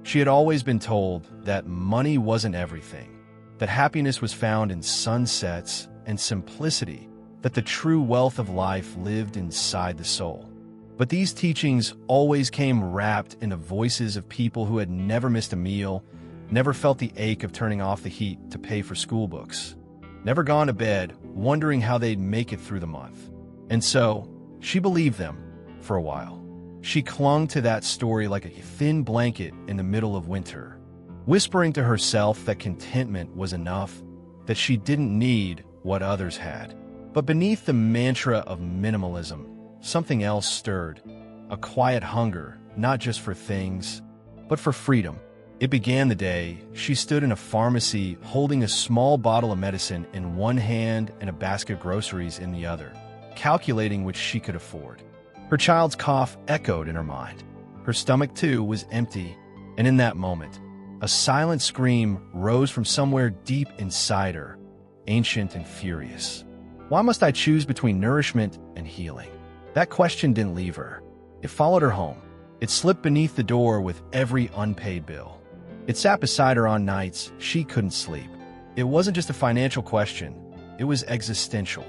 She had always been told that money wasn't everything, that happiness was found in sunsets and simplicity, that the true wealth of life lived inside the soul. But these teachings always came wrapped in the voices of people who had never missed a meal, never felt the ache of turning off the heat to pay for school books, never gone to bed wondering how they'd make it through the month. And so, she believed them for a while. She clung to that story like a thin blanket in the middle of winter, whispering to herself that contentment was enough, that she didn't need what others had. But beneath the mantra of minimalism, something else stirred, a quiet hunger, not just for things, but for freedom. It began the day she stood in a pharmacy holding a small bottle of medicine in one hand and a basket of groceries in the other, calculating which she could afford. Her child's cough echoed in her mind. Her stomach, too, was empty, and in that moment, a silent scream rose from somewhere deep inside her, ancient and furious. Why must I choose between nourishment and healing? That question didn't leave her. It followed her home. It slipped beneath the door with every unpaid bill. It sat beside her on nights she couldn't sleep. It wasn't just a financial question, it was existential.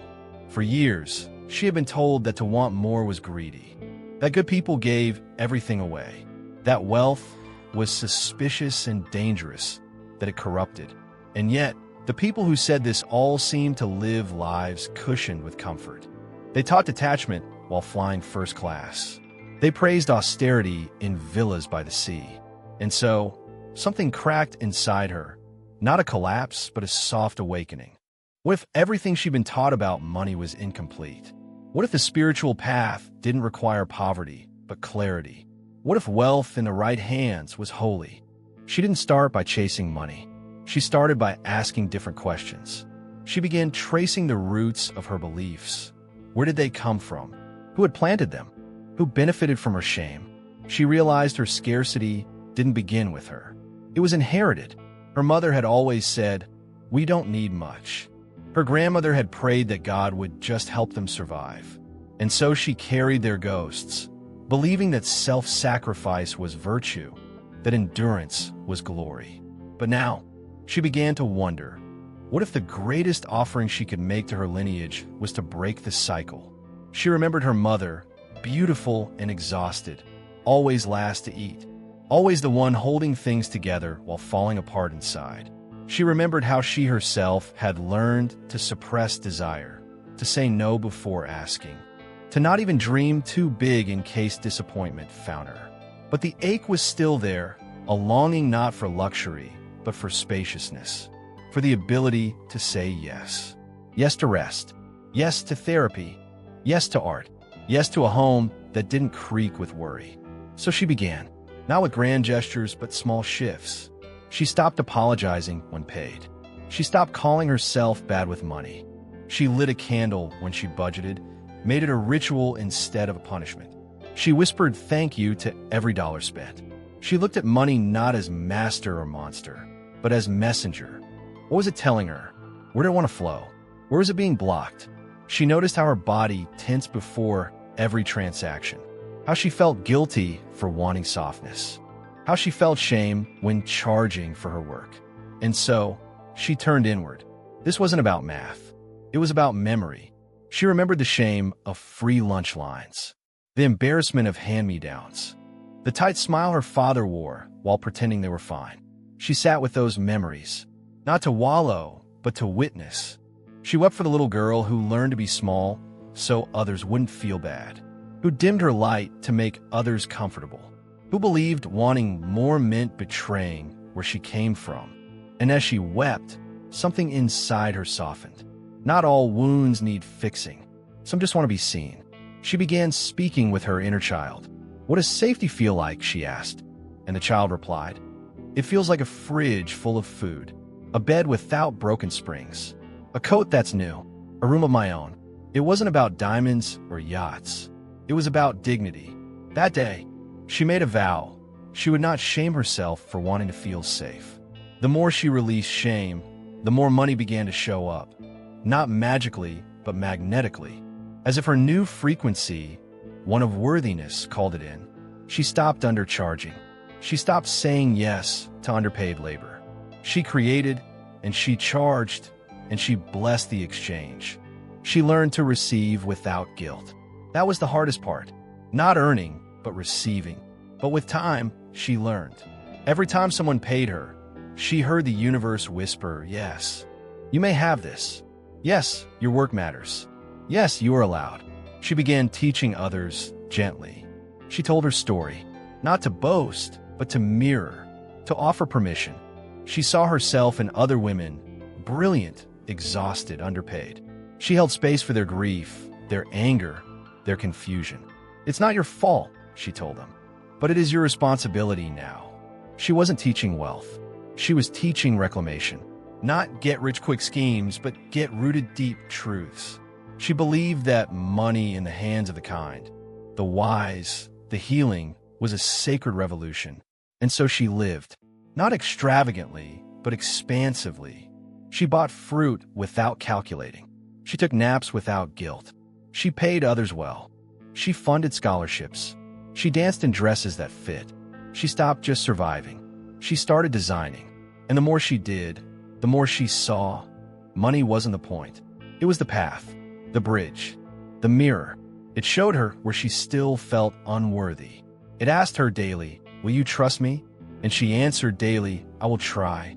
For years, she had been told that to want more was greedy, that good people gave everything away, that wealth was suspicious and dangerous, that it corrupted. And yet, the people who said this all seemed to live lives cushioned with comfort. They taught detachment while flying first class. They praised austerity in villas by the sea. And so, something cracked inside her, not a collapse, but a soft awakening. What if everything she'd been taught about money was incomplete? What if the spiritual path didn't require poverty, but clarity? What if wealth in the right hands was holy? She didn't start by chasing money. She started by asking different questions. She began tracing the roots of her beliefs. Where did they come from? Who had planted them? Who benefited from her shame? She realized her scarcity didn't begin with her. It was inherited. Her mother had always said, "We don't need much." Her grandmother had prayed that God would just help them survive. And so she carried their ghosts, believing that self-sacrifice was virtue, that endurance was glory. But now, she began to wonder, what if the greatest offering she could make to her lineage was to break the cycle? She remembered her mother, beautiful and exhausted, always last to eat, always the one holding things together while falling apart inside. She remembered how she herself had learned to suppress desire, to say no before asking, to not even dream too big in case disappointment found her. But the ache was still there, a longing not for luxury, but for spaciousness, for the ability to say yes. Yes to rest, yes to therapy, yes to art, yes to a home that didn't creak with worry. So she began, not with grand gestures, but small shifts. She stopped apologizing when paid. She stopped calling herself bad with money. She lit a candle when she budgeted, made it a ritual instead of a punishment. She whispered thank you to every dollar spent. She looked at money not as master or monster, but as messenger. What was it telling her? Where did it want to flow? Where was it being blocked? She noticed how her body tensed before every transaction, how she felt guilty for wanting softness, how she felt shame when charging for her work. And so, she turned inward. This wasn't about math. It was about memory. She remembered the shame of free lunch lines, the embarrassment of hand-me-downs, the tight smile her father wore while pretending they were fine. She sat with those memories, not to wallow, but to witness. She wept for the little girl who learned to be small so others wouldn't feel bad, who dimmed her light to make others comfortable, who believed wanting more meant betraying where she came from. And as she wept, something inside her softened. Not all wounds need fixing. Some just want to be seen. She began speaking with her inner child. "What does safety feel like?" she asked. And the child replied, "It feels like a fridge full of food, a bed without broken springs, a coat that's new, a room of my own." It wasn't about diamonds or yachts. It was about dignity. That day, she made a vow. She would not shame herself for wanting to feel safe. The more she released shame, the more money began to show up. Not magically, but magnetically. As if her new frequency, one of worthiness, called it in. She stopped undercharging. She stopped saying yes to underpaid labor. She created, and she charged, and she blessed the exchange. She learned to receive without guilt. That was the hardest part. Not earning, but receiving. But with time, she learned. Every time someone paid her, she heard the universe whisper, yes, you may have this. Yes, your work matters. Yes, you are allowed. She began teaching others gently. She told her story, not to boast, but to mirror, to offer permission. She saw herself and other women, brilliant, exhausted, underpaid. She held space for their grief, their anger, their confusion. It's not your fault, she told them, but it is your responsibility now. She wasn't teaching wealth. She was teaching reclamation. Not get-rich-quick schemes, but get-rooted deep truths. She believed that money in the hands of the kind, the wise, the healing, was a sacred revolution. And so she lived, not extravagantly, but expansively. She bought fruit without calculating. She took naps without guilt. She paid others well. She funded scholarships. She danced in dresses that fit. She stopped just surviving. She started designing. And the more she did, the more she saw. Money wasn't the point. It was the path, the bridge, the mirror. It showed her where she still felt unworthy. It asked her daily, will you trust me? And she answered daily, I will try.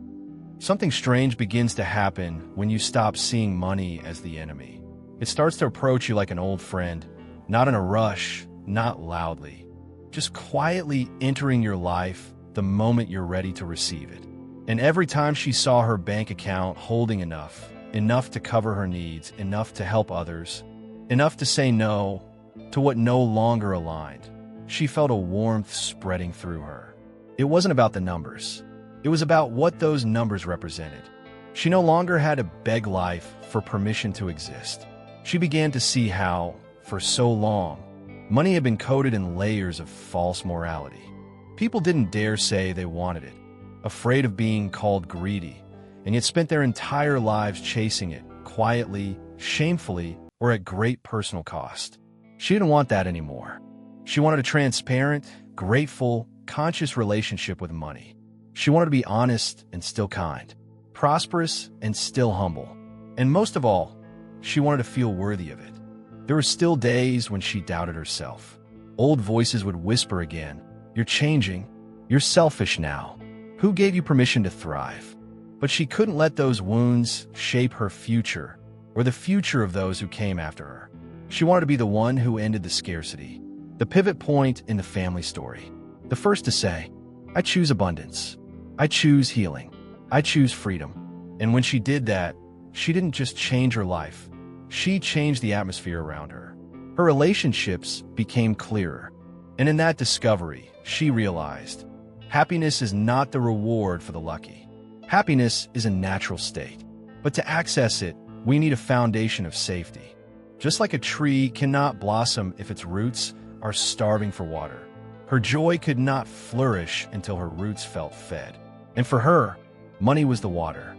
Something strange begins to happen when you stop seeing money as the enemy. It starts to approach you like an old friend, not in a rush, not loudly, just quietly entering your life the moment you're ready to receive it. And every time she saw her bank account holding enough to cover her needs, enough to help others, enough to say no to what no longer aligned, she felt a warmth spreading through her. It wasn't about the numbers. It was about what those numbers represented. She no longer had to beg life for permission to exist. She began to see how, for so long, money had been coated in layers of false morality. People didn't dare say they wanted it, afraid of being called greedy, and yet spent their entire lives chasing it, quietly, shamefully, or at great personal cost. She didn't want that anymore. She wanted a transparent, grateful, conscious relationship with money. She wanted to be honest and still kind, prosperous and still humble. And most of all, she wanted to feel worthy of it. There were still days when she doubted herself. Old voices would whisper again, you're changing, you're selfish now. Who gave you permission to thrive? But she couldn't let those wounds shape her future or the future of those who came after her. She wanted to be the one who ended the scarcity, the pivot point in the family story. The first to say, I choose abundance. I choose healing. I choose freedom. And when she did that, she didn't just change her life. She changed the atmosphere around her. Her relationships became clearer. And in that discovery, she realized, happiness is not the reward for the lucky. Happiness is a natural state. But to access it, we need a foundation of safety. Just like a tree cannot blossom if its roots are starving for water, her joy could not flourish until her roots felt fed. And for her, money was the water,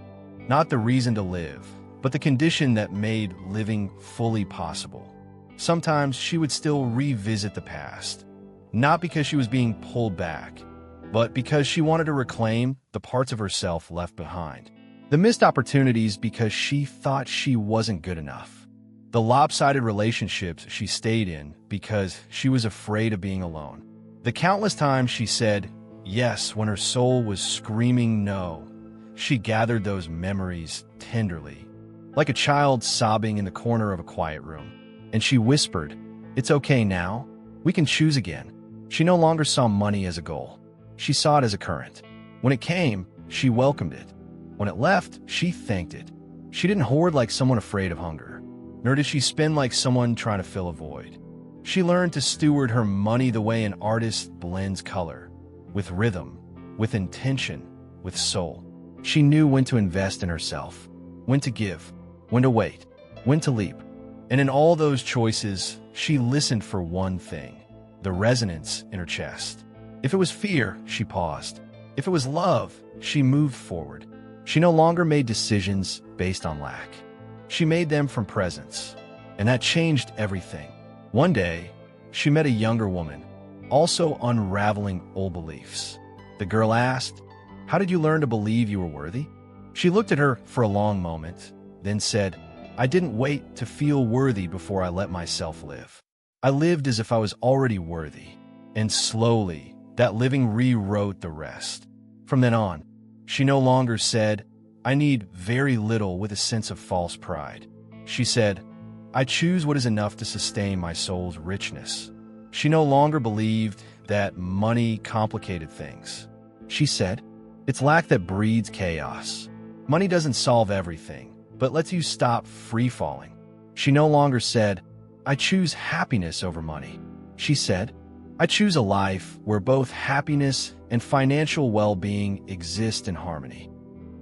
not the reason to live, but the condition that made living fully possible. Sometimes she would still revisit the past, not because she was being pulled back, but because she wanted to reclaim the parts of herself left behind. The missed opportunities because she thought she wasn't good enough. The lopsided relationships she stayed in because she was afraid of being alone. The countless times she said yes when her soul was screaming no. She gathered those memories tenderly, like a child sobbing in the corner of a quiet room. And she whispered, it's okay now. We can choose again. She no longer saw money as a goal. She saw it as a current. When it came, she welcomed it. When it left, she thanked it. She didn't hoard like someone afraid of hunger, nor did she spend like someone trying to fill a void. She learned to steward her money the way an artist blends color, with rhythm, with intention, with soul. She knew when to invest in herself, when to give, when to wait, when to leap. And in all those choices, she listened for one thing, the resonance in her chest. If it was fear, she paused. If it was love, she moved forward. She no longer made decisions based on lack. She made them from presence, and that changed everything. One day, she met a younger woman, also unraveling old beliefs. The girl asked, "How did you learn to believe you were worthy?" She looked at her for a long moment, then said, "I didn't wait to feel worthy before I let myself live. I lived as if I was already worthy, and slowly, that living rewrote the rest." From then on, she no longer said, "I need very little," with a sense of false pride. She said, "I choose what is enough to sustain my soul's richness." She no longer believed that money complicated things. She said, "It's lack that breeds chaos. Money doesn't solve everything, but lets you stop free-falling." She no longer said, "I choose happiness over money." She said, "I choose a life where both happiness and financial well-being exist in harmony."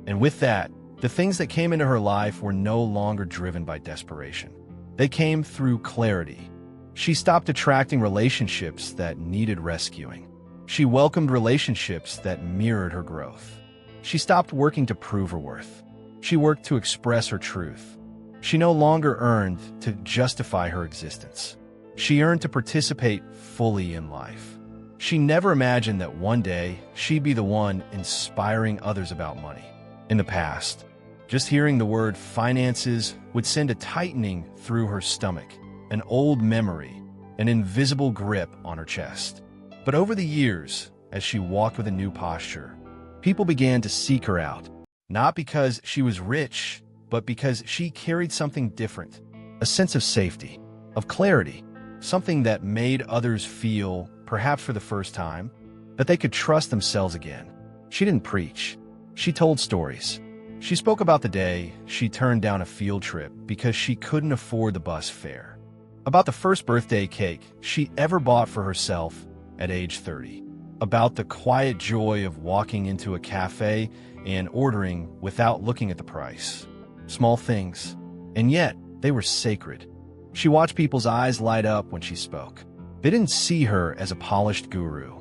And with that, the things that came into her life were no longer driven by desperation. They came through clarity. She stopped attracting relationships that needed rescuing. She welcomed relationships that mirrored her growth. She stopped working to prove her worth. She worked to express her truth. She no longer earned to justify her existence. She earned to participate fully in life. She never imagined that one day she'd be the one inspiring others about money. In the past, just hearing the word finances would send a tightening through her stomach, an old memory, an invisible grip on her chest. But over the years, as she walked with a new posture, people began to seek her out, not because she was rich, but because she carried something different, a sense of safety, of clarity, something that made others feel, perhaps for the first time, that they could trust themselves again. She didn't preach. She told stories. She spoke about the day she turned down a field trip because she couldn't afford the bus fare, about the first birthday cake she ever bought for herself at age 30, about the quiet joy of walking into a cafe and ordering without looking at the price. Small things, and yet they were sacred. She watched people's eyes light up when she spoke. They didn't see her as a polished guru.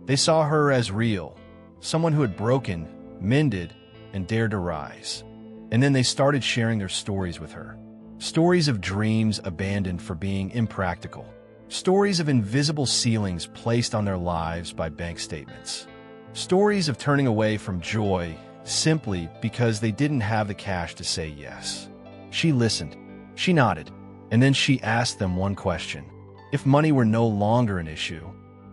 They saw her as real, someone who had broken, mended, and dared to rise. And then they started sharing their stories with her. Stories of dreams abandoned for being impractical. Stories of invisible ceilings placed on their lives by bank statements. Stories of turning away from joy simply because they didn't have the cash to say yes. She listened. She nodded. And then she asked them one question. If money were no longer an issue,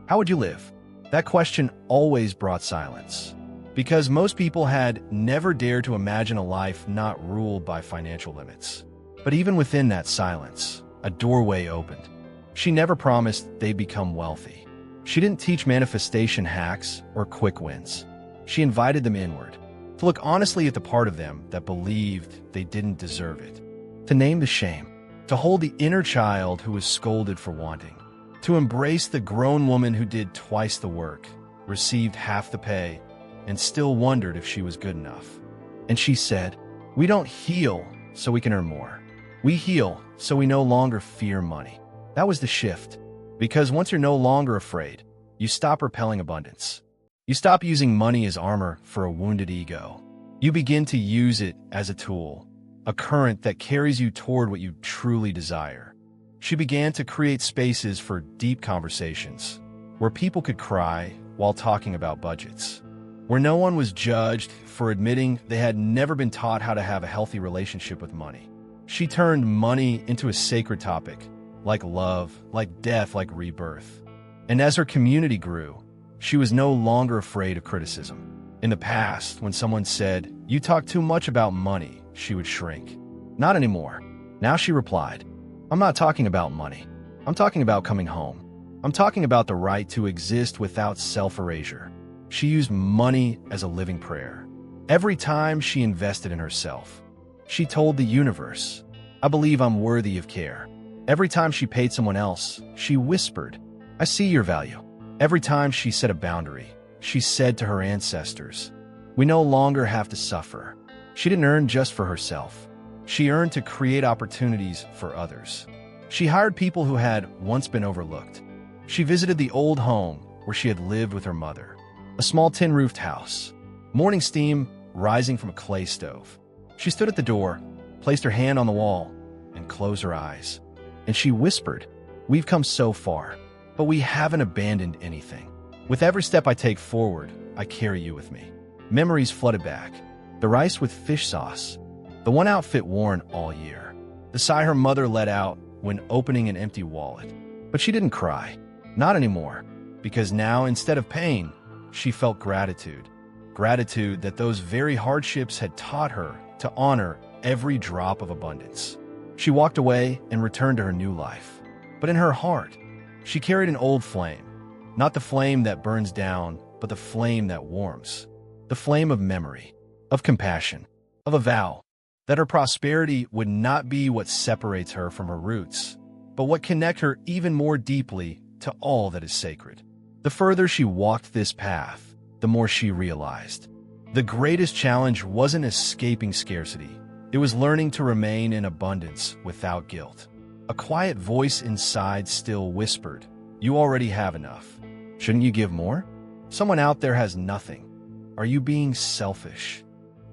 how would you live? That question always brought silence, because most people had never dared to imagine a life not ruled by financial limits. But even within that silence, a doorway opened. She never promised they'd become wealthy. She didn't teach manifestation hacks or quick wins. She invited them inward, to look honestly at the part of them that believed they didn't deserve it, to name the shame, to hold the inner child who was scolded for wanting, to embrace the grown woman who did twice the work, received half the pay, and still wondered if she was good enough. And she said, "We don't heal so we can earn more. We heal so we no longer fear money." That was the shift. Because once you're no longer afraid, you stop repelling abundance. You stop using money as armor for a wounded ego. You begin to use it as a tool, a current that carries you toward what you truly desire. She began to create spaces for deep conversations, where people could cry while talking about budgets, where no one was judged for admitting they had never been taught how to have a healthy relationship with money. She turned money into a sacred topic, like love, like death, like rebirth. And as her community grew, she was no longer afraid of criticism. In the past, when someone said, "You talk too much about money," she would shrink. Not anymore. Now she replied, "I'm not talking about money. I'm talking about coming home. I'm talking about the right to exist without self-erasure." She used money as a living prayer. Every time she invested in herself, she told the universe, "I believe I'm worthy of care." Every time she paid someone else, she whispered, "I see your value." Every time she set a boundary, she said to her ancestors, "We no longer have to suffer." She didn't earn just for herself. She earned to create opportunities for others. She hired people who had once been overlooked. She visited the old home where she had lived with her mother, a small tin-roofed house, morning steam rising from a clay stove. She stood at the door, placed her hand on the wall, and closed her eyes. And she whispered, "We've come so far, but we haven't abandoned anything." With every step I take forward, I carry you with me. Memories flooded back. The rice with fish sauce. The one outfit worn all year. The sigh her mother let out when opening an empty wallet. But she didn't cry. Not anymore. Because now, instead of pain, she felt gratitude. Gratitude that those very hardships had taught her to honor every drop of abundance. She walked away and returned to her new life. But in her heart, she carried an old flame. Not the flame that burns down, but the flame that warms. The flame of memory, of compassion, of a vow that her prosperity would not be what separates her from her roots, but what connect her even more deeply to all that is sacred. The further she walked this path, the more she realized. The greatest challenge wasn't escaping scarcity. It was learning to remain in abundance without guilt. A quiet voice inside still whispered, "You already have enough. Shouldn't you give more? Someone out there has nothing. Are you being selfish?"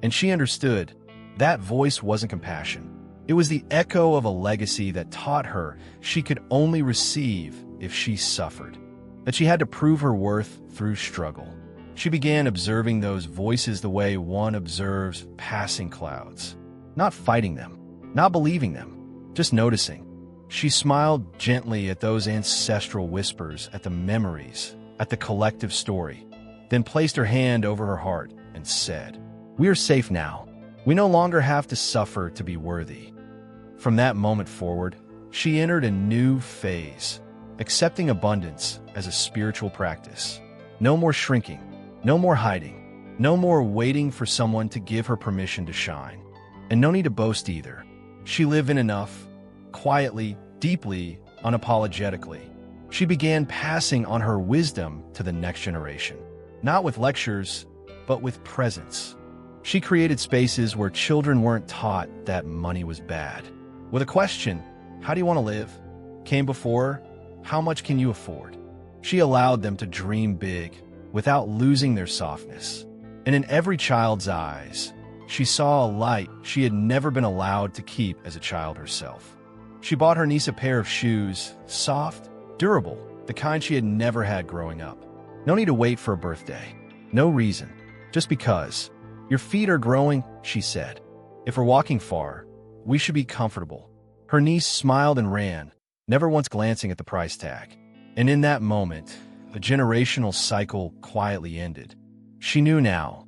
And she understood that voice wasn't compassion. It was the echo of a legacy that taught her she could only receive if she suffered, that she had to prove her worth through struggle. She began observing those voices the way one observes passing clouds, not fighting them, not believing them, just noticing. She smiled gently at those ancestral whispers, at the memories, at the collective story, then placed her hand over her heart and said, "We are safe now. We no longer have to suffer to be worthy." From that moment forward, she entered a new phase, accepting abundance as a spiritual practice. No more shrinking, no more hiding, no more waiting for someone to give her permission to shine. And no need to boast either. She lived in enough, quietly, deeply, unapologetically. She began passing on her wisdom to the next generation, not with lectures, but with presence. She created spaces where children weren't taught that money was bad. With a question, "How do you want to live?" came before, "How much can you afford?" She allowed them to dream big without losing their softness. And in every child's eyes, she saw a light she had never been allowed to keep as a child herself. She bought her niece a pair of shoes, soft, durable, the kind she had never had growing up. No need to wait for a birthday. No reason. Just because. "Your feet are growing," she said. "If we're walking far, we should be comfortable." Her niece smiled and ran, never once glancing at the price tag. And in that moment, a generational cycle quietly ended. She knew now.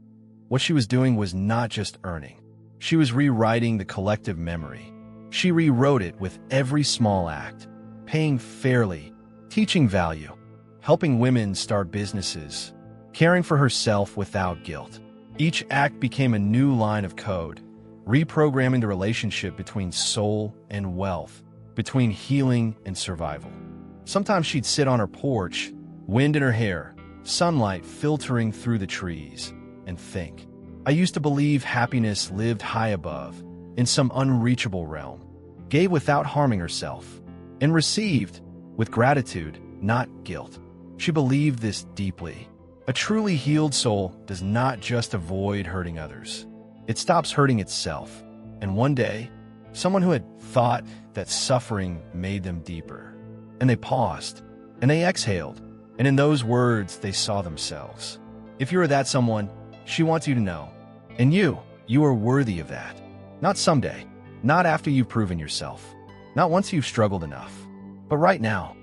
What she was doing was not just earning. She was rewriting the collective memory. She rewrote it with every small act, paying fairly, teaching value, helping women start businesses, caring for herself without guilt. Each act became a new line of code, reprogramming the relationship between soul and wealth, between healing and survival. Sometimes she'd sit on her porch, wind in her hair, sunlight filtering through the trees, and think, "I used to believe happiness lived high above, in some unreachable realm, gave without harming herself, and received with gratitude, not guilt." She believed this deeply. A truly healed soul does not just avoid hurting others. It stops hurting itself. And one day, someone who had thought that suffering made them deeper, and they paused, and they exhaled, and in those words they saw themselves. If you are that someone, she wants you to know. And you are worthy of that. Not someday, not after you've proven yourself, not once you've struggled enough, but right now.